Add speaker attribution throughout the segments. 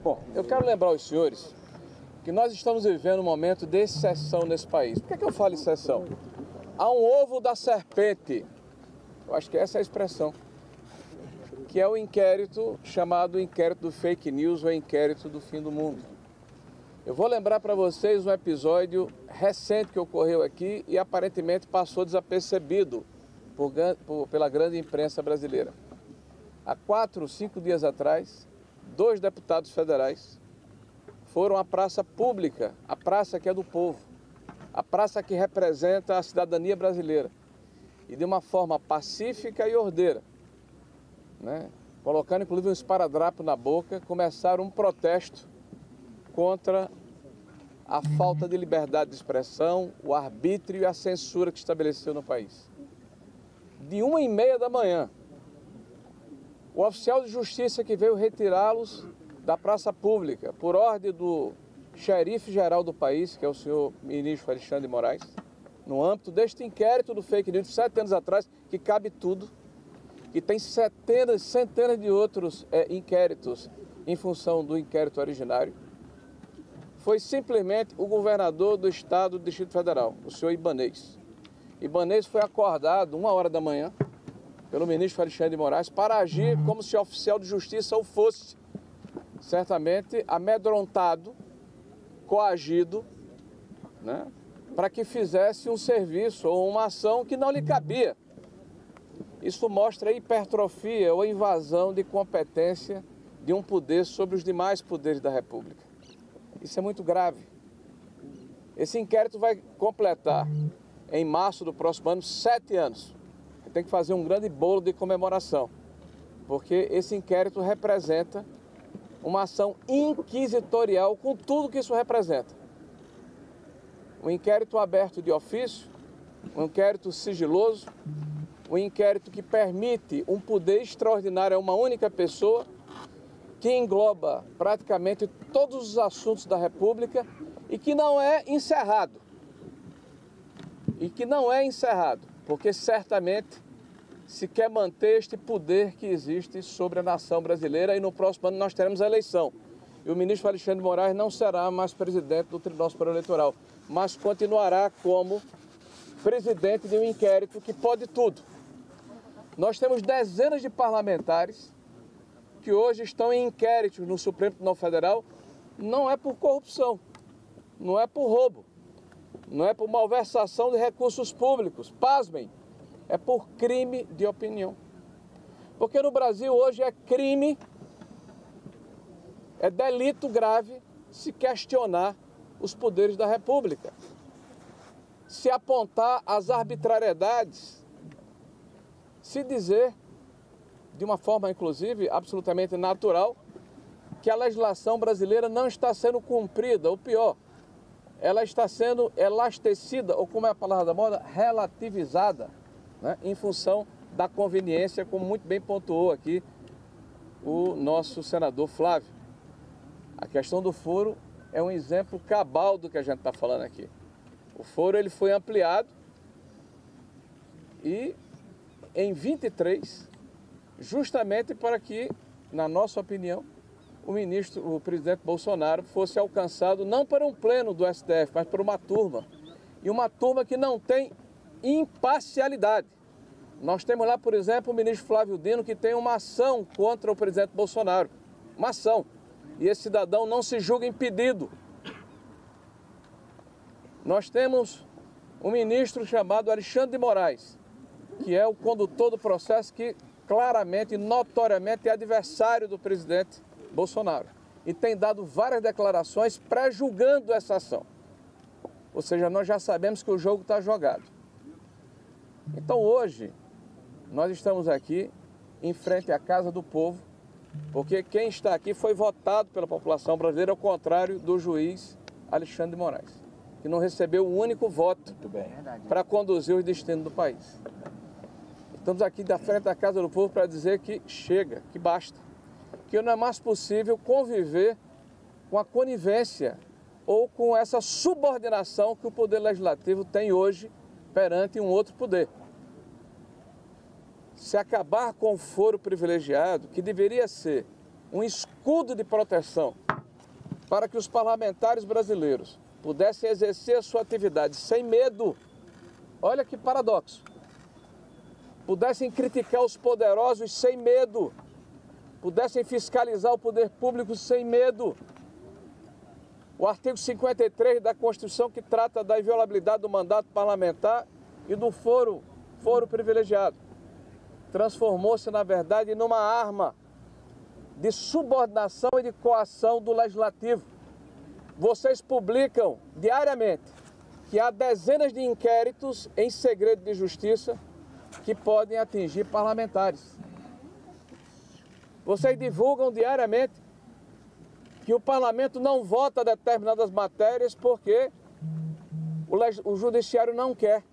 Speaker 1: Bom, eu quero lembrar aos senhores que nós estamos vivendo um momento de exceção nesse país. Por que eu falo exceção? Há um ovo da serpente, eu acho que essa é a expressão, que é o inquérito chamado inquérito do fake news ou inquérito do fim do mundo. Eu vou lembrar para vocês um episódio recente que ocorreu aqui e aparentemente passou desapercebido pela grande imprensa brasileira. Há 4 ou 5 dias atrás, 2 deputados federais foram à praça pública, a praça que é do povo, a praça que representa a cidadania brasileira, e de uma forma pacífica e ordeira, colocando inclusive um esparadrapo na boca, começaram um protesto contra a falta de liberdade de expressão, o arbítrio e a censura que estabeleceu no país. De 1h30 da manhã, o oficial de justiça que veio retirá-los da praça pública, por ordem do xerife-geral do país, que é o senhor ministro Alexandre de Moraes, no âmbito deste inquérito do fake news de 7 anos atrás, que cabe tudo, que tem centenas de outros inquéritos em função do inquérito originário, foi simplesmente o governador do estado do Distrito Federal, o senhor Ibanez. Ibanez foi acordado 1h da manhã pelo ministro Alexandre de Moraes para agir como se oficial de justiça o fosse, certamente amedrontado, coagido, para que fizesse um serviço ou uma ação que não lhe cabia. Isso mostra a hipertrofia ou a invasão de competência de um poder sobre os demais poderes da República. Isso é muito grave. Esse inquérito vai completar, em março do próximo ano, 7 anos. Tem que fazer um grande bolo de comemoração, porque esse inquérito representa uma ação inquisitorial com tudo que isso representa. Um inquérito aberto de ofício, um inquérito sigiloso, um inquérito que permite um poder extraordinário a uma única pessoa, que engloba praticamente todos os assuntos da República e que não é encerrado. Porque certamente se quer manter este poder que existe sobre a nação brasileira, e no próximo ano nós teremos a eleição. E o ministro Alexandre de Moraes não será mais presidente do Tribunal Superior Eleitoral, mas continuará como presidente de um inquérito que pode tudo. Nós temos dezenas de parlamentares que hoje estão em inquéritos no Supremo Tribunal Federal, não é por corrupção, não é por roubo, não é por malversação de recursos públicos, pasmem, é por crime de opinião. Porque no Brasil hoje é crime, é delito grave se questionar os poderes da República, se apontar as arbitrariedades, se dizer, de uma forma inclusive absolutamente natural, que a legislação brasileira não está sendo cumprida, ou pior, ela está sendo elastecida, ou como é a palavra da moda, relativizada, em função da conveniência, como muito bem pontuou aqui o nosso senador Flávio. A questão do foro é um exemplo cabal do que a gente está falando aqui. O foro ele foi ampliado e em 23, justamente para que, na nossa opinião, o presidente Bolsonaro fosse alcançado não por um pleno do STF, mas por uma turma. E uma turma que não tem imparcialidade. Nós temos lá, por exemplo, o ministro Flávio Dino, que tem uma ação contra o presidente Bolsonaro. Uma ação. E esse cidadão não se julga impedido. Nós temos um ministro chamado Alexandre de Moraes, que é o condutor do processo, que claramente e notoriamente é adversário do presidente Bolsonaro. E tem dado várias declarações pré-julgando essa ação. Ou seja, nós já sabemos que o jogo está jogado. Então hoje, nós estamos aqui em frente à Casa do Povo, porque quem está aqui foi votado pela população brasileira, ao contrário do juiz Alexandre de Moraes, que não recebeu um único voto para conduzir os destinos do país. Estamos aqui da frente da Casa do Povo para dizer que chega, que basta, que não é mais possível conviver com a conivência ou com essa subordinação que o Poder Legislativo tem hoje perante um outro poder. Se acabar com o foro privilegiado, que deveria ser um escudo de proteção para que os parlamentares brasileiros pudessem exercer a sua atividade sem medo, olha que paradoxo, pudessem criticar os poderosos sem medo, pudessem fiscalizar o poder público sem medo. O artigo 53 da Constituição, que trata da inviolabilidade do mandato parlamentar e do foro privilegiado, transformou-se, na verdade, numa arma de subordinação e de coação do Legislativo. Vocês publicam diariamente que há dezenas de inquéritos em segredo de justiça que podem atingir parlamentares. Vocês divulgam diariamente que o parlamento não vota determinadas matérias porque o judiciário não quer.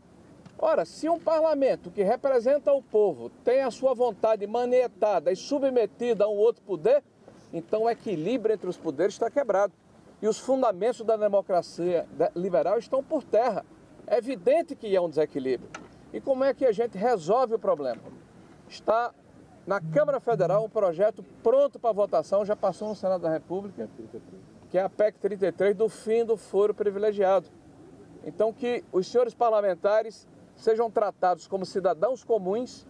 Speaker 1: Ora, se um parlamento que representa o povo tem a sua vontade manietada e submetida a um outro poder, então o equilíbrio entre os poderes está quebrado. E os fundamentos da democracia liberal estão por terra. É evidente que há um desequilíbrio. E como é que a gente resolve o problema? Está na Câmara Federal um projeto pronto para votação, já passou no Senado da República, que é a PEC 33 do fim do foro privilegiado. Então que os senhores parlamentares sejam tratados como cidadãos comuns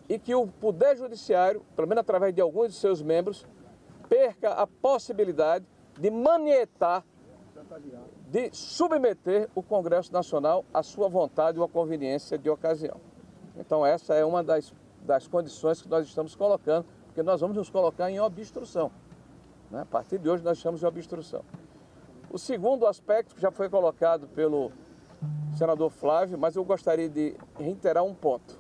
Speaker 1: e que o Poder Judiciário, pelo menos através de alguns de seus membros, perca a possibilidade de manietar, de submeter o Congresso Nacional à sua vontade ou à conveniência de ocasião. Então essa é uma das condições que nós estamos colocando, porque nós vamos nos colocar em obstrução, né? A partir de hoje nós estamos em obstrução. O segundo aspecto que já foi colocado pelo senador Flávio, mas eu gostaria de reiterar um ponto.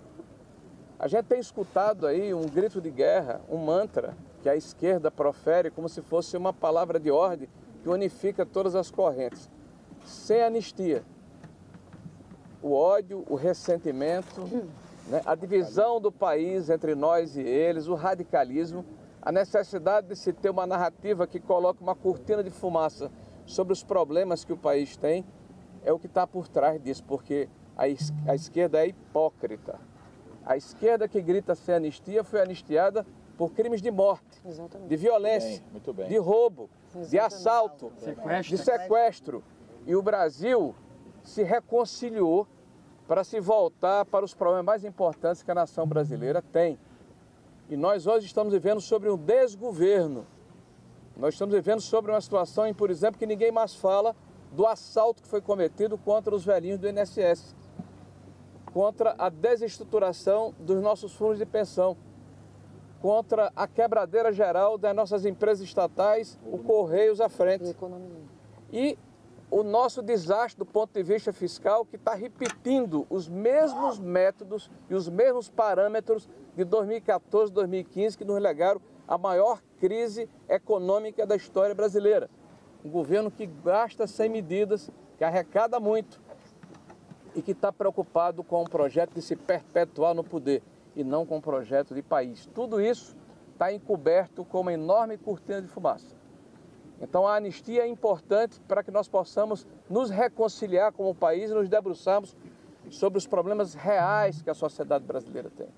Speaker 1: A gente tem escutado aí um grito de guerra, um mantra que a esquerda profere como se fosse uma palavra de ordem que unifica todas as correntes. Sem anistia, o ódio, o ressentimento, né, a divisão do país entre nós e eles, o radicalismo, a necessidade de se ter uma narrativa que coloque uma cortina de fumaça sobre os problemas que o país tem, é o que está por trás disso, porque a esquerda é hipócrita. A esquerda que grita sem anistia foi anistiada por crimes de morte, exatamente, de violência, muito bem, de roubo, exatamente, de assalto, de sequestro. E o Brasil se reconciliou para se voltar para os problemas mais importantes que a nação brasileira tem. E nós hoje estamos vivendo sobre um desgoverno. Nós estamos vivendo sobre uma situação em, por exemplo, que ninguém mais fala do assalto que foi cometido contra os velhinhos do INSS, contra a desestruturação dos nossos fundos de pensão, contra a quebradeira geral das nossas empresas estatais, o Correios à frente. E o nosso desastre do ponto de vista fiscal, que está repetindo os mesmos métodos e os mesmos parâmetros de 2014, 2015, que nos legaram a maior crise econômica da história brasileira. Um governo que gasta sem medidas, que arrecada muito e que está preocupado com um projeto de se perpetuar no poder e não com um projeto de país. Tudo isso está encoberto com uma enorme cortina de fumaça. Então a anistia é importante para que nós possamos nos reconciliar como país e nos debruçarmos sobre os problemas reais que a sociedade brasileira tem.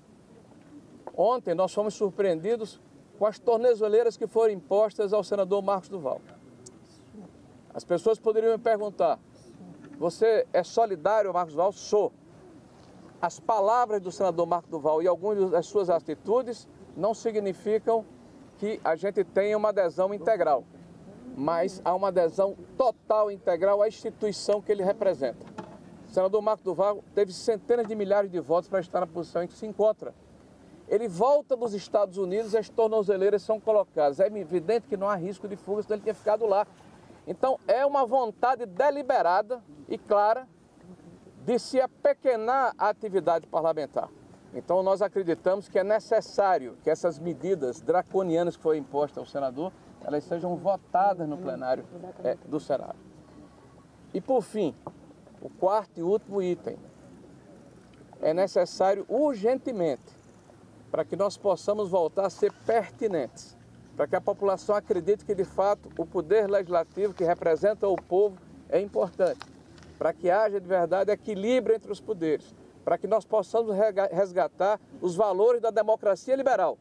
Speaker 1: Ontem nós fomos surpreendidos com as tornozeleiras que foram impostas ao senador Marcos Duval. As pessoas poderiam me perguntar: você é solidário ao Marcos Duval? Sou. As palavras do senador Marcos Duval e algumas das suas atitudes não significam que a gente tenha uma adesão integral, mas há uma adesão total e integral à instituição que ele representa. O senador Marcos Duval teve centenas de milhares de votos para estar na posição em que se encontra. Ele volta dos Estados Unidos e as tornozeleiras são colocadas. É evidente que não há risco de fuga, senão ele tinha ficado lá. Então, é uma vontade deliberada e clara de se apequenar a atividade parlamentar. Então, nós acreditamos que é necessário que essas medidas draconianas que foram impostas ao senador, elas sejam votadas no plenário do Senado. E, por fim, o quarto e último item. É necessário urgentemente, para que nós possamos voltar a ser pertinentes, para que a população acredite que, de fato, o poder legislativo que representa o povo é importante, para que haja, de verdade, equilíbrio entre os poderes, para que nós possamos resgatar os valores da democracia liberal.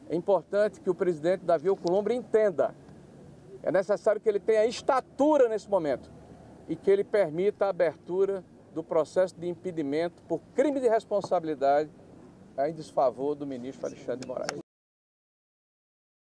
Speaker 1: É importante que o presidente Davi Alcolumbre entenda É necessário que ele tenha estatura nesse momento e que ele permita a abertura do processo de impedimento por crime de responsabilidade em desfavor do ministro Alexandre de Moraes.